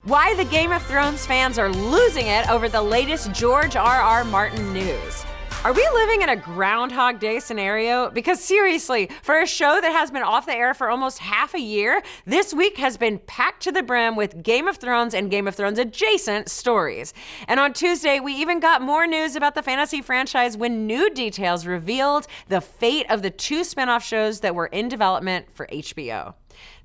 Why the Game of Thrones fans are losing it over the latest George R.R. Martin news. Are we living in a Groundhog Day scenario? Because seriously, for a show that has been off the air for almost half a year, this week has been packed to the brim with Game of Thrones and Game of Thrones adjacent stories. And on Tuesday, we even got more news about the fantasy franchise when new details revealed the fate of the two spinoff shows that were in development for HBO.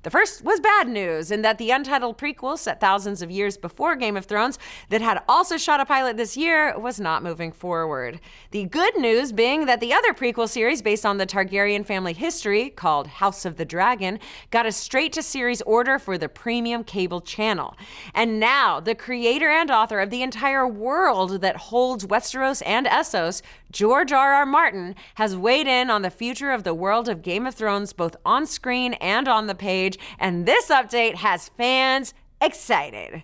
The first was bad news in that the untitled prequel set thousands of years before Game of Thrones that had also shot a pilot this year was not moving forward. The good news being that the other prequel series based on the Targaryen family history, called House of the Dragon, got a straight-to-series order for the premium cable channel. And now, the creator and author of the entire world that holds Westeros and Essos, George R.R. Martin, has weighed in on the future of the world of Game of Thrones both on screen and on the page, and this update has fans excited.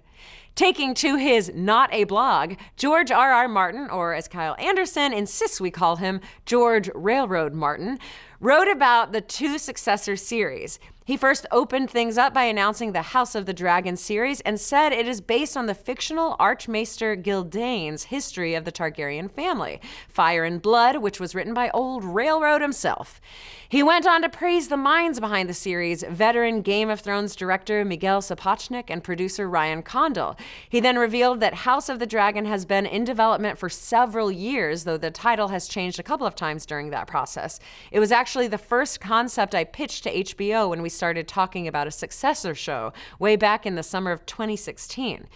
Taking to his Not a Blog, George R.R. Martin, or as Kyle Anderson insists we call him, George Railroad Martin, wrote about the two successor series. He first opened things up by announcing the House of the Dragon series and said it is based on the fictional Archmaester Gildane's history of the Targaryen family, Fire and Blood, which was written by old Railroad himself. He went on to praise the minds behind the series, veteran Game of Thrones director Miguel Sapochnik and producer Ryan Condal. He then revealed that House of the Dragon has been in development for several years, though the title has changed a couple of times during that process. It was actually the first concept I pitched to HBO when we started talking about a successor show way back in the summer of 2016.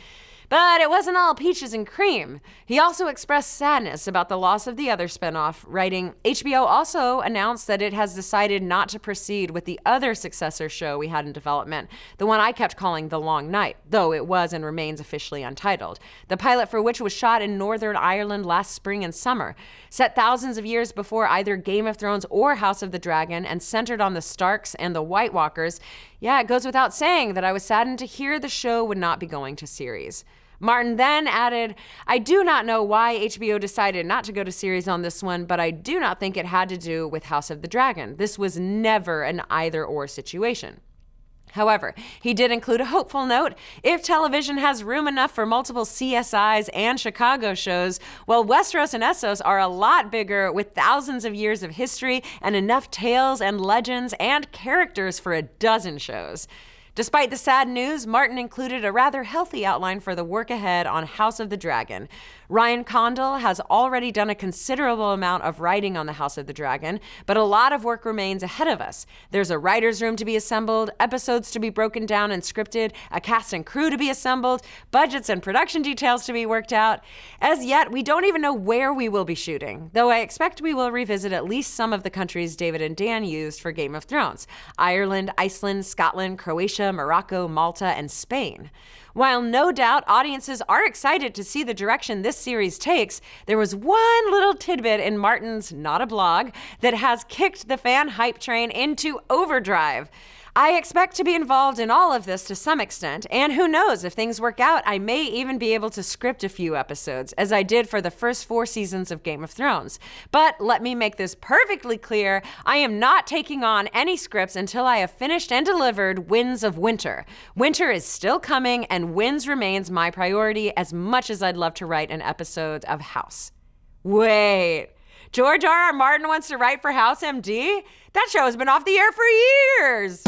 But it wasn't all peaches and cream. He also expressed sadness about the loss of the other spinoff, writing, HBO also announced that it has decided not to proceed with the other successor show we had in development, the one I kept calling The Long Night, though it was and remains officially untitled. The pilot for which was shot in Northern Ireland last spring and summer, set thousands of years before either Game of Thrones or House of the Dragon, and centered on the Starks and the White Walkers. Yeah, it goes without saying that I was saddened to hear the show would not be going to series. Martin then added, I do not know why HBO decided not to go to series on this one, but I do not think it had to do with House of the Dragon. This was never an either-or situation. However, he did include a hopeful note. If television has room enough for multiple CSIs and Chicago shows, well, Westeros and Essos are a lot bigger with thousands of years of history and enough tales and legends and characters for a dozen shows. Despite the sad news, Martin included a rather healthy outline for the work ahead on House of the Dragon. Ryan Condal has already done a considerable amount of writing on the House of the Dragon, but a lot of work remains ahead of us. There's a writer's room to be assembled, episodes to be broken down and scripted, a cast and crew to be assembled, budgets and production details to be worked out. As yet, we don't even know where we will be shooting, though I expect we will revisit at least some of the countries David and Dan used for Game of Thrones: Ireland, Iceland, Scotland, Croatia, Morocco, Malta, and Spain. While no doubt audiences are excited to see the direction this series takes, there was one little tidbit in Martin's Not a Blog that has kicked the fan hype train into overdrive. I expect to be involved in all of this to some extent, and who knows, if things work out, I may even be able to script a few episodes, as I did for the first 4 seasons of Game of Thrones. But let me make this perfectly clear, I am not taking on any scripts until I have finished and delivered Winds of Winter. Winter is still coming, and Winds remains my priority as much as I'd love to write an episode of House. Wait, George R.R. Martin wants to write for House MD? That show has been off the air for years!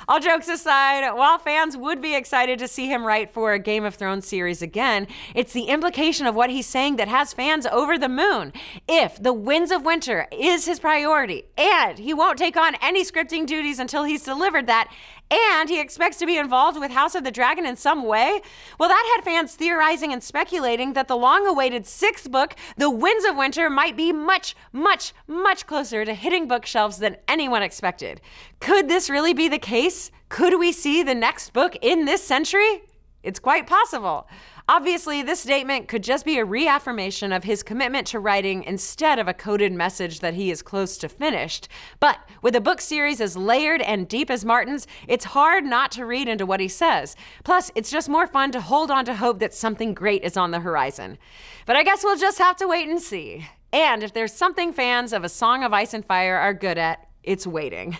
All jokes aside, while fans would be excited to see him write for a Game of Thrones series again, it's the implication of what he's saying that has fans over the moon. If the Winds of Winter is his priority, and he won't take on any scripting duties until he's delivered that, and he expects to be involved with House of the Dragon in some way, well, that had fans theorizing and speculating that the long-awaited 6th book, The Winds of Winter, might be much, much, much closer to hitting bookshelves than anyone expected. Could this really be the case? Could we see the next book in this century? It's quite possible. Obviously, this statement could just be a reaffirmation of his commitment to writing instead of a coded message that he is close to finished. But with a book series as layered and deep as Martin's, it's hard not to read into what he says. Plus, it's just more fun to hold on to hope that something great is on the horizon. But I guess we'll just have to wait and see. And if there's something fans of A Song of Ice and Fire are good at, it's waiting.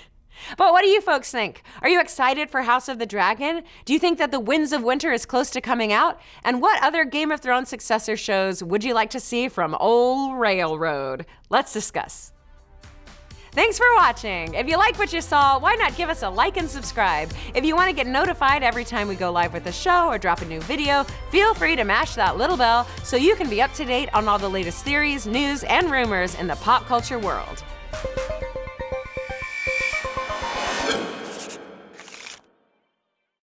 But what do you folks think? Are you excited for House of the Dragon? Do you think that The Winds of Winter is close to coming out? And what other Game of Thrones successor shows would you like to see from Old Railroad? Let's discuss. Thanks for watching. If you like what you saw, why not give us a like and subscribe? If you want to get notified every time we go live with a show or drop a new video, feel free to mash that little bell so you can be up to date on all the latest theories, news, and rumors in the pop culture world.